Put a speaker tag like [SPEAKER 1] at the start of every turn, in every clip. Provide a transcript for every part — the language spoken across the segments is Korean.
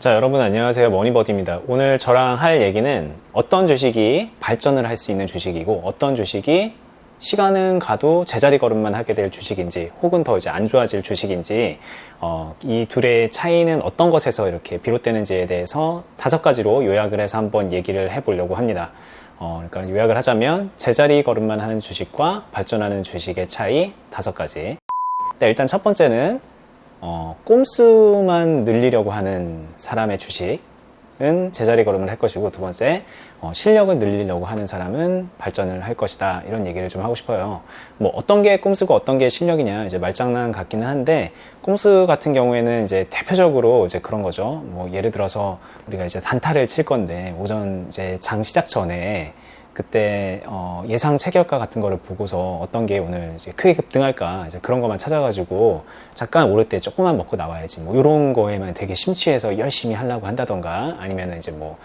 [SPEAKER 1] 자, 여러분 안녕하세요. 머니버디입니다. 오늘 저랑 할 얘기는 어떤 주식이 발전을 할 수 있는 주식이고 어떤 주식이 시간은 가도 제자리 걸음만 하게 될 주식인지 혹은 더 이제 안 좋아질 주식인지 이 둘의 차이는 어떤 것에서 이렇게 비롯되는지에 대해서 5가지로 요약을 해서 한번 얘기를 해보려고 합니다. 그러니까 요약을 하자면 제자리 걸음만 하는 주식과 발전하는 주식의 차이 5가지. 일단 첫 번째는 꼼수만 늘리려고 하는 사람의 주식은 제자리 걸음을 할 것이고, 두 번째, 실력을 늘리려고 하는 사람은 발전을 할 것이다. 이런 얘기를 좀 하고 싶어요. 뭐 어떤 게 꼼수고 어떤 게 실력이냐, 이제 말장난 같기는 한데, 꼼수 같은 경우에는 이제 대표적으로 이제 그런 거죠. 뭐 예를 들어서 우리가 이제 단타를 칠 건데, 오전 이제 장 시작 전에 그때 예상 체결가 같은 거를 보고서 어떤 게 오늘 이제 크게 급등할까, 이제 그런 것만 찾아가지고 잠깐 오를 때 조금만 먹고 나와야지, 뭐 이런 거에만 되게 심취해서 열심히 하려고 한다던가, 아니면 이제 뭐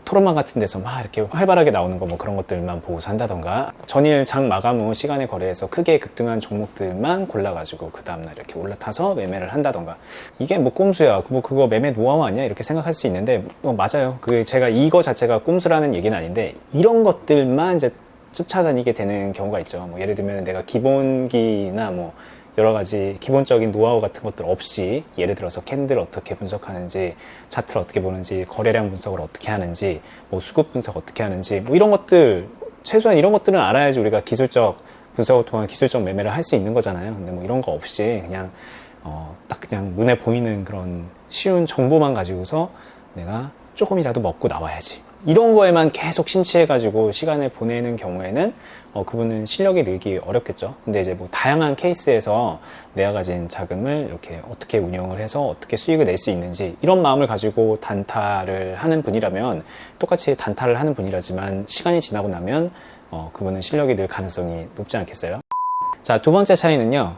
[SPEAKER 1] 토론방 같은 데서 막 이렇게 활발하게 나오는 거, 뭐 그런 것들만 보고서 한다던가, 전일 장 마감 후 시간에 거래해서 크게 급등한 종목들만 골라가지고 그 다음날 이렇게 올라타서 매매를 한다던가, 이게 뭐 꼼수야, 뭐 그거 매매 노하우 아니야, 이렇게 생각할 수 있는데, 맞아요. 그 제가 이거 자체가 꼼수라는 얘기는 아닌데, 이런 것들만 이제 쫓아다니게 되는 경우가 있죠. 뭐 예를 들면 내가 기본기나 뭐 여러 가지 기본적인 노하우 같은 것들 없이, 예를 들어서 캔들 어떻게 분석하는지, 차트를 어떻게 보는지, 거래량 분석을 어떻게 하는지, 뭐 수급 분석 어떻게 하는지, 뭐 이런 것들, 최소한 이런 것들은 알아야지 우리가 기술적 분석을 통한 기술적 매매를 할 수 있는 거잖아요. 근데 뭐 이런 거 없이 그냥 딱 그냥 눈에 보이는 그런 쉬운 정보만 가지고서 내가 조금이라도 먹고 나와야지, 이런 거에만 계속 심취해가지고 시간을 보내는 경우에는 그분은 실력이 늘기 어렵겠죠. 근데 이제 뭐 다양한 케이스에서 내가 가진 자금을 이렇게 어떻게 운영을 해서 어떻게 수익을 낼 수 있는지, 이런 마음을 가지고 단타를 하는 분이라면, 똑같이 단타를 하는 분이라지만 시간이 지나고 나면 그분은 실력이 늘 가능성이 높지 않겠어요? 자, 두 번째 차이는요,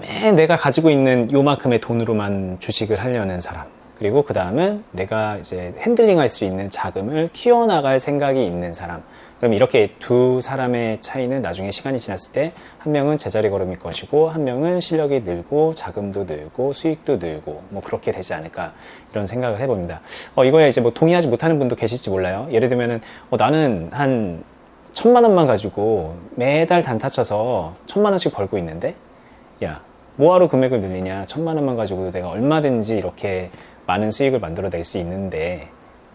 [SPEAKER 1] 매일 내가 가지고 있는 요만큼의 돈으로만 주식을 하려는 사람, 그리고 그 다음은 내가 이제 핸들링 할 수 있는 자금을 키워나갈 생각이 있는 사람. 그럼 이렇게 두 사람의 차이는 나중에 시간이 지났을 때 한 명은 제자리 걸음일 것이고, 한 명은 실력이 늘고 자금도 늘고 수익도 늘고, 뭐 그렇게 되지 않을까, 이런 생각을 해봅니다. 이거에 이제 뭐 동의하지 못하는 분도 계실지 몰라요. 예를 들면은 나는 한 1,000만 원만 가지고 매달 단타 쳐서 1,000만 원씩 벌고 있는데, 야, 뭐하러 금액을 늘리냐, 1,000만 원만 가지고도 내가 얼마든지 이렇게 많은 수익을 만들어낼 수 있는데,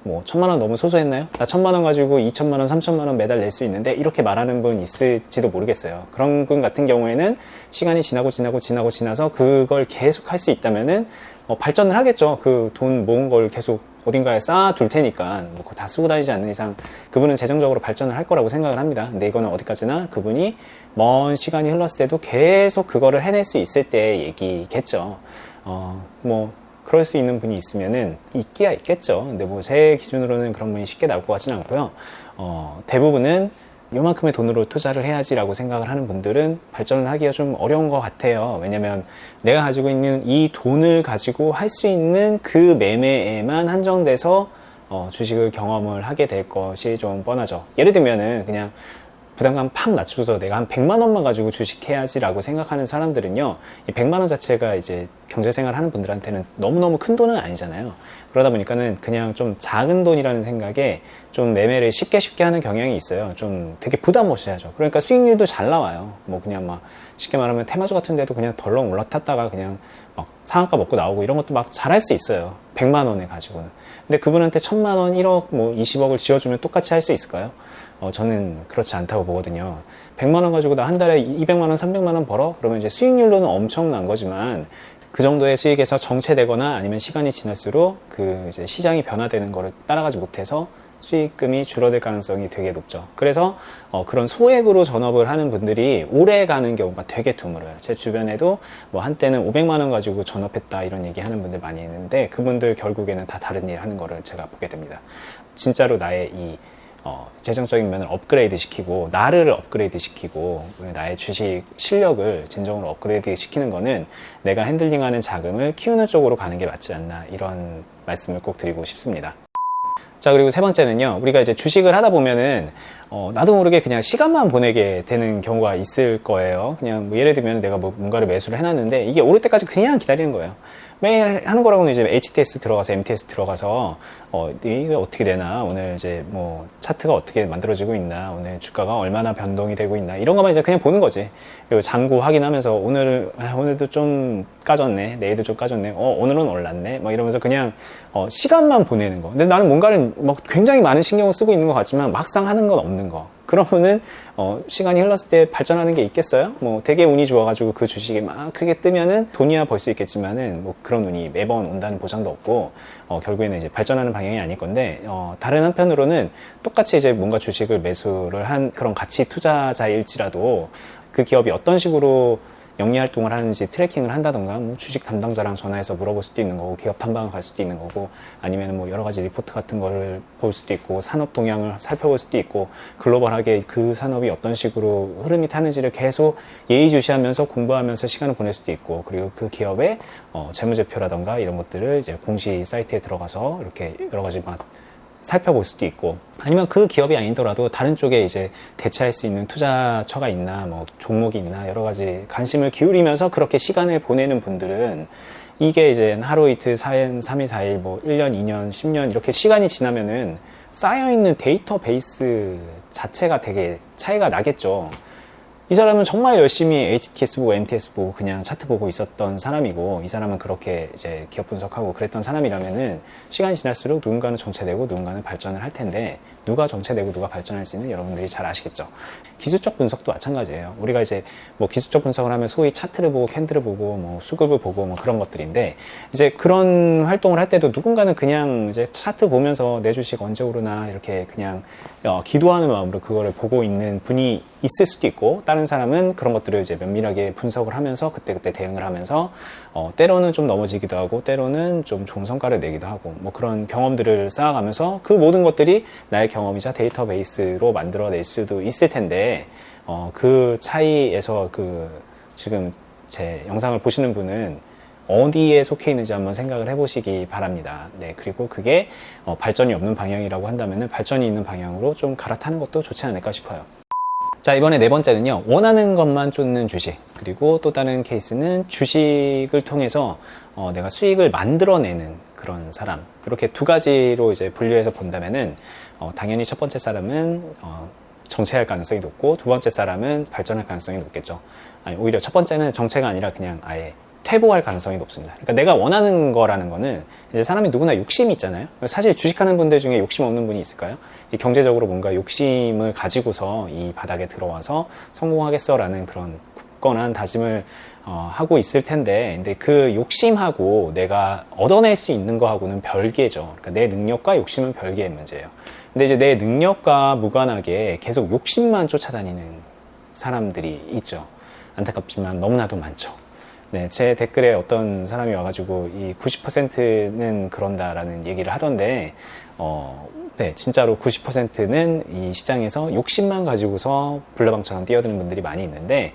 [SPEAKER 1] 뭐 1,000만 원 너무 소소했나요? 나 1,000만 원 가지고 2,000만 원, 3,000만 원 매달 낼 수 있는데, 이렇게 말하는 분 있을지도 모르겠어요. 그런 분 같은 경우에는 시간이 지나서 그걸 계속 할 수 있다면은 발전을 하겠죠. 그 돈 모은 걸 계속 어딘가에 쌓아둘 테니까, 뭐 그거 다 쓰고 다니지 않는 이상 그분은 재정적으로 발전을 할 거라고 생각을 합니다. 근데 이거는 어디까지나 그분이 먼 시간이 흘렀을 때도 계속 그거를 해낼 수 있을 때의 얘기겠죠. 뭐 그럴 수 있는 분이 있으면은 있기야 있겠죠. 근데 뭐 제 기준으로는 그런 분이 쉽게 나올 것 같지는 않고요. 대부분은 요만큼의 돈으로 투자를 해야지라고 생각을 하는 분들은 발전을 하기가 좀 어려운 것 같아요. 왜냐면 내가 가지고 있는 이 돈을 가지고 할 수 있는 그 매매에만 한정돼서 주식을 경험을 하게 될 것이 좀 뻔하죠. 예를 들면은 그냥 부담감 팍 낮춰서 내가 한 100만 원만 가지고 주식해야지라고 생각하는 사람들은요, 이 100만 원 자체가 이제 경제생활 하는 분들한테는 너무너무 큰 돈은 아니잖아요. 그러다 보니까는 그냥 좀 작은 돈이라는 생각에 좀 매매를 쉽게 하는 경향이 있어요. 좀 되게 부담 없이 하죠. 그러니까 수익률도 잘 나와요. 뭐 그냥 막 쉽게 말하면 테마주 같은 데도 그냥 덜렁 올라탔다가 그냥 막 상한가 먹고 나오고, 이런 것도 막 잘할 수 있어요. 100만 원에 가지고는. 근데 그분한테 1,000만 원, 1억, 뭐 20억을 지어주면 똑같이 할 수 있을까요? 저는 그렇지 않다고 보거든요. 100만 원 가지고 나 한 달에 200만 원, 300만 원 벌어? 그러면 이제 수익률로는 엄청난 거지만, 그 정도의 수익에서 정체되거나 아니면 시간이 지날수록 그 이제 시장이 변화되는 거를 따라가지 못해서 수익금이 줄어들 가능성이 되게 높죠. 그래서 그런 소액으로 전업을 하는 분들이 오래 가는 경우가 되게 드물어요. 제 주변에도 뭐 한때는 500만 원 가지고 전업했다, 이런 얘기 하는 분들 많이 있는데, 그분들 결국에는 다 다른 일 하는 거를 제가 보게 됩니다. 진짜로 나의 이 재정적인 면을 업그레이드 시키고, 나를 업그레이드 시키고, 나의 주식 실력을 진정으로 업그레이드 시키는 거는 내가 핸들링하는 자금을 키우는 쪽으로 가는 게 맞지 않나, 이런 말씀을 꼭 드리고 싶습니다. 자, 그리고 세 번째는요, 우리가 이제 주식을 하다 보면은 나도 모르게 그냥 시간만 보내게 되는 경우가 있을 거예요. 그냥 뭐 예를 들면 내가 뭐 뭔가를 매수를 해놨는데 이게 오를 때까지 그냥 기다리는 거예요. 매일 하는 거라고는 이제 HTS 들어가서 MTS 들어가서 이게 어떻게 되나, 오늘 이제 뭐 차트가 어떻게 만들어지고 있나, 오늘 주가가 얼마나 변동이 되고 있나, 이런 것만 이제 그냥 보는 거지. 그리고 장고 확인하면서 오늘도 좀 까졌네, 내일도 좀 까졌네, 오늘은 올랐네, 막 이러면서 그냥 시간만 보내는 거. 근데 나는 뭔가를 막 굉장히 많은 신경을 쓰고 있는 것 같지만 막상 하는 건 없는 거. 그러면은 시간이 흘렀을 때 발전하는 게 있겠어요? 뭐 되게 운이 좋아가지고 그 주식이 막 크게 뜨면은 돈이야 벌 수 있겠지만은 뭐 그런 운이 매번 온다는 보장도 없고 결국에는 이제 발전하는 방향이 아닐 건데, 다른 한편으로는 똑같이 이제 뭔가 주식을 매수를 한 그런 가치 투자자일지라도 그 기업이 어떤 식으로 영리 활동을 하는지 트래킹을 한다던가, 뭐 주식 담당자랑 전화해서 물어볼 수도 있는 거고, 기업 탐방을 갈 수도 있는 거고, 아니면 뭐 여러 가지 리포트 같은 거를 볼 수도 있고, 산업 동향을 살펴볼 수도 있고, 글로벌하게 그 산업이 어떤 식으로 흐름이 타는지를 계속 예의주시하면서 공부하면서 시간을 보낼 수도 있고, 그리고 그 기업의 재무제표라던가 이런 것들을 이제 공시 사이트에 들어가서 이렇게 여러 가지 막 살펴볼 수도 있고, 아니면 그 기업이 아니더라도 다른 쪽에 이제 대체할 수 있는 투자처가 있나, 뭐 종목이 있나, 여러 가지 관심을 기울이면서 그렇게 시간을 보내는 분들은 이게 이제 하루 이틀, 4일, 3일, 4일, 뭐 1년, 2년, 10년 이렇게 시간이 지나면은 쌓여있는 데이터베이스 자체가 되게 차이가 나겠죠. 이 사람은 정말 열심히 HTS 보고 MTS 보고 그냥 차트 보고 있었던 사람이고, 이 사람은 그렇게 이제 기업 분석하고 그랬던 사람이라면은 시간이 지날수록 누군가는 정체되고 누군가는 발전을 할 텐데, 누가 정체되고 누가 발전할지는 여러분들이 잘 아시겠죠. 기술적 분석도 마찬가지예요. 우리가 이제 뭐 기술적 분석을 하면 소위 차트를 보고 캔들을 보고 뭐 수급을 보고 뭐 그런 것들인데, 이제 그런 활동을 할 때도 누군가는 그냥 이제 차트 보면서 내 주식 언제 오르나 이렇게 그냥 기도하는 마음으로 그거를 보고 있는 분이 있을 수도 있고, 다른 사람은 그런 것들을 이제 면밀하게 분석을 하면서 그때그때 대응을 하면서 때로는 좀 넘어지기도 하고 때로는 좀 좋은 성과를 내기도 하고, 뭐 그런 경험들을 쌓아가면서 그 모든 것들이 나의 경험이자 데이터베이스로 만들어낼 수도 있을 텐데, 그 차이에서 지금 제 영상을 보시는 분은 어디에 속해 있는지 한번 생각을 해보시기 바랍니다. 네, 그리고 그게 발전이 없는 방향이라고 한다면 발전이 있는 방향으로 좀 갈아타는 것도 좋지 않을까 싶어요. 자, 이번에 네 번째는요, 원하는 것만 쫓는 주식. 그리고 또 다른 케이스는 주식을 통해서 내가 수익을 만들어내는 그런 사람. 이렇게 두 가지로 이제 분류해서 본다면은 당연히 첫 번째 사람은 정체할 가능성이 높고, 두 번째 사람은 발전할 가능성이 높겠죠. 아니, 오히려 첫 번째는 정체가 아니라 그냥 아예 퇴보할 가능성이 높습니다. 그러니까 내가 원하는 거라는 거는, 이제 사람이 누구나 욕심이 있잖아요. 사실 주식하는 분들 중에 욕심 없는 분이 있을까요? 이 경제적으로 뭔가 욕심을 가지고서 이 바닥에 들어와서 성공하겠어라는 그런 굳건한 다짐을 하고 있을 텐데, 근데 그 욕심하고 내가 얻어낼 수 있는 거하고는 별개죠. 그러니까 내 능력과 욕심은 별개의 문제예요. 근데 이제 내 능력과 무관하게 계속 욕심만 쫓아다니는 사람들이 있죠. 안타깝지만 너무나도 많죠. 네, 제 댓글에 어떤 사람이 와가지고 이 90%는 그런다라는 얘기를 하던데, 네, 진짜로 90%는 이 시장에서 욕심만 가지고서 불나방처럼 뛰어드는 분들이 많이 있는데,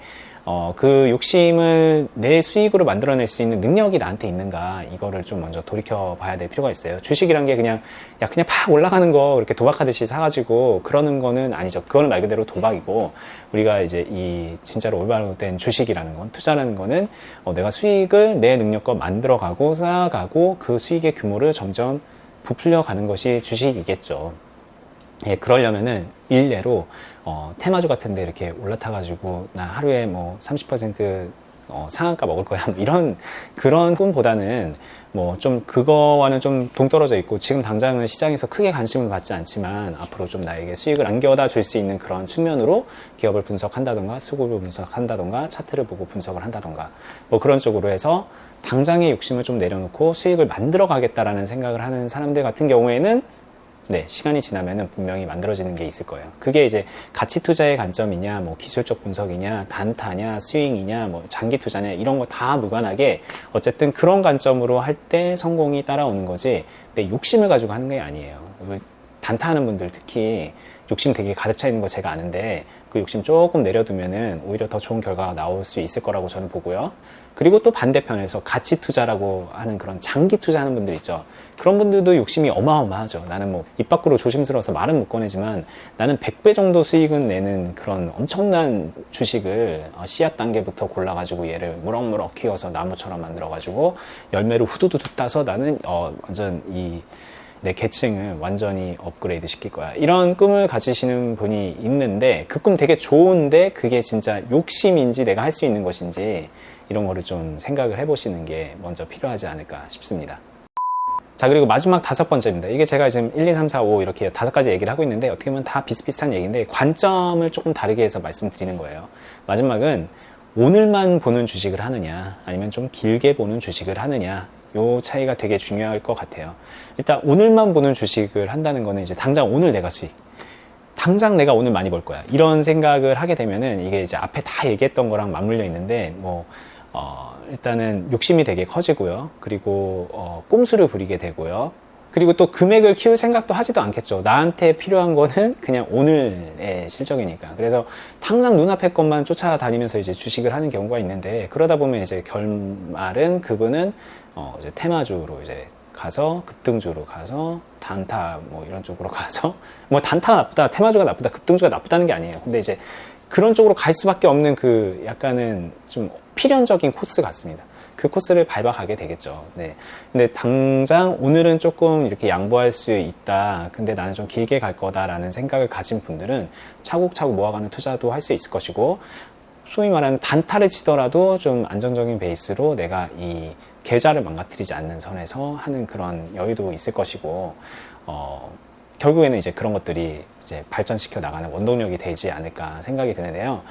[SPEAKER 1] 그 욕심을 내 수익으로 만들어낼 수 있는 능력이 나한테 있는가, 이거를 좀 먼저 돌이켜 봐야 될 필요가 있어요. 주식이란 게 그냥 팍 올라가는 거 이렇게 도박하듯이 사가지고 그러는 거는 아니죠. 그거는 말 그대로 도박이고, 우리가 이제 이 진짜로 올바로 된 주식이라는 건, 투자라는 거는 내가 수익을 내 능력과 만들어가고 쌓아가고 그 수익의 규모를 점점 부풀려 가는 것이 주식이겠죠. 예, 그러려면은 일례로 테마주 같은데 이렇게 올라타가지고 나 하루에 뭐 30% 상한가 먹을 거야, 뭐 이런 그런 꿈보다는 뭐 좀 그거와는 좀 동떨어져 있고, 지금 당장은 시장에서 크게 관심을 받지 않지만 앞으로 좀 나에게 수익을 안겨다 줄 수 있는 그런 측면으로 기업을 분석한다던가 수급을 분석한다던가 차트를 보고 분석을 한다던가, 뭐 그런 쪽으로 해서 당장의 욕심을 좀 내려놓고 수익을 만들어 가겠다라는 생각을 하는 사람들 같은 경우에는, 네, 시간이 지나면은 분명히 만들어지는 게 있을 거예요. 그게 이제 가치 투자의 관점이냐, 뭐 기술적 분석이냐, 단타냐, 스윙이냐, 뭐 장기 투자냐, 이런 거 다 무관하게 어쨌든 그런 관점으로 할 때 성공이 따라오는 거지, 내 욕심을 가지고 하는 게 아니에요. 단타하는 분들 특히 욕심 되게 가득 차 있는 거 제가 아는데, 그 욕심 조금 내려두면은 오히려 더 좋은 결과가 나올 수 있을 거라고 저는 보고요. 그리고 또 반대편에서 가치 투자라고 하는 그런 장기 투자하는 분들 있죠. 그런 분들도 욕심이 어마어마하죠. 나는 뭐 입 밖으로 조심스러워서 말은 못 꺼내지만 나는 100배 정도 수익은 내는 그런 엄청난 주식을 씨앗 단계부터 골라가지고 얘를 무럭무럭 키워서 나무처럼 만들어가지고 열매를 후두두둑 따서 나는 완전 내 계층을 완전히 업그레이드 시킬 거야. 이런 꿈을 가지시는 분이 있는데 그 꿈 되게 좋은데 그게 진짜 욕심인지 내가 할 수 있는 것인지 이런 거를 좀 생각을 해보시는 게 먼저 필요하지 않을까 싶습니다. 자, 그리고 마지막 5번째입니다. 이게 제가 지금 1, 2, 3, 4, 5 이렇게 5가지 얘기를 하고 있는데 어떻게 보면 다 비슷비슷한 얘기인데 관점을 조금 다르게 해서 말씀드리는 거예요. 마지막은 오늘만 보는 주식을 하느냐 아니면 좀 길게 보는 주식을 하느냐, 요 차이가 되게 중요할 것 같아요. 일단 오늘만 보는 주식을 한다는 거는 이제 당장 오늘 내가 수익, 당장 내가 오늘 많이 벌 거야, 이런 생각을 하게 되면은 이게 이제 앞에 다 얘기했던 거랑 맞물려 있는데 일단은 욕심이 되게 커지고요. 그리고 꼼수를 부리게 되고요. 그리고 또 금액을 키울 생각도 하지도 않겠죠. 나한테 필요한 거는 그냥 오늘의 실적이니까. 그래서 당장 눈앞의 것만 쫓아다니면서 이제 주식을 하는 경우가 있는데, 그러다 보면 이제 결말은 그분은 이제 테마주로 이제 가서 급등주로 가서 단타 뭐 이런 쪽으로 가서 뭐 단타가 나쁘다, 테마주가 나쁘다, 급등주가 나쁘다는 게 아니에요. 근데 이제 그런 쪽으로 갈 수밖에 없는 그 약간은 좀 필연적인 코스 같습니다. 그 코스를 밟아가게 되겠죠. 네. 근데 당장 오늘은 조금 이렇게 양보할 수 있다. 근데 나는 좀 길게 갈 거다라는 생각을 가진 분들은 차곡차곡 모아가는 투자도 할 수 있을 것이고, 소위 말하는 단타를 치더라도 좀 안정적인 베이스로 내가 이 계좌를 망가뜨리지 않는 선에서 하는 그런 여유도 있을 것이고, 결국에는 이제 그런 것들이 이제 발전시켜 나가는 원동력이 되지 않을까 생각이 드는데요.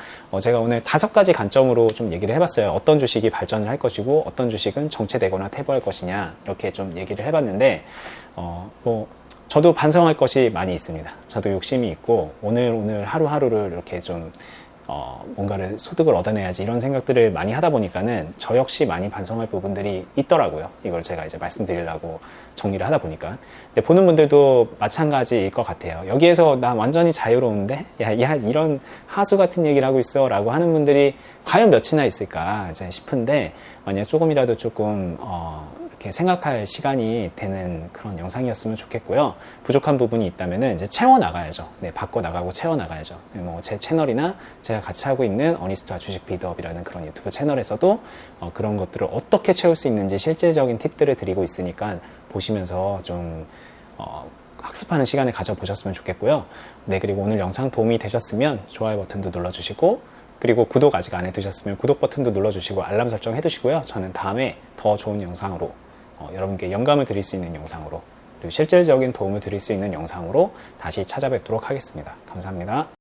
[SPEAKER 1] 제가 오늘 5가지 관점으로 좀 얘기를 해봤어요. 어떤 주식이 발전을 할 것이고, 어떤 주식은 정체되거나 퇴보할 것이냐, 이렇게 좀 얘기를 해봤는데, 저도 반성할 것이 많이 있습니다. 저도 욕심이 있고, 오늘 하루하루를 이렇게 좀 뭔가를 소득을 얻어내야지 이런 생각들을 많이 하다 보니까는 저 역시 많이 반성할 부분들이 있더라고요. 이걸 제가 이제 말씀드리려고 정리를 하다 보니까. 근데 보는 분들도 마찬가지일 것 같아요. 여기에서 나 완전히 자유로운데? 야, 이런 하수 같은 얘기를 하고 있어 라고 하는 분들이 과연 몇이나 있을까 이제 싶은데, 만약 조금이라도 조금 이렇게 생각할 시간이 되는 그런 영상이었으면 좋겠고요. 부족한 부분이 있다면은 이제 채워나가야죠. 네, 바꿔나가고 채워나가야죠. 뭐 제 채널이나 제가 같이 하고 있는 어니스트와 주식 비드업이라는 그런 유튜브 채널에서도 그런 것들을 어떻게 채울 수 있는지 실질적인 팁들을 드리고 있으니까 보시면서 좀 학습하는 시간을 가져보셨으면 좋겠고요. 네, 그리고 오늘 영상 도움이 되셨으면 좋아요 버튼도 눌러주시고, 그리고 구독 아직 안 해두셨으면 구독 버튼도 눌러주시고 알람 설정 해두시고요. 저는 다음에 더 좋은 영상으로 여러분께 영감을 드릴 수 있는 영상으로, 그리고 실질적인 도움을 드릴 수 있는 영상으로 다시 찾아뵙도록 하겠습니다. 감사합니다.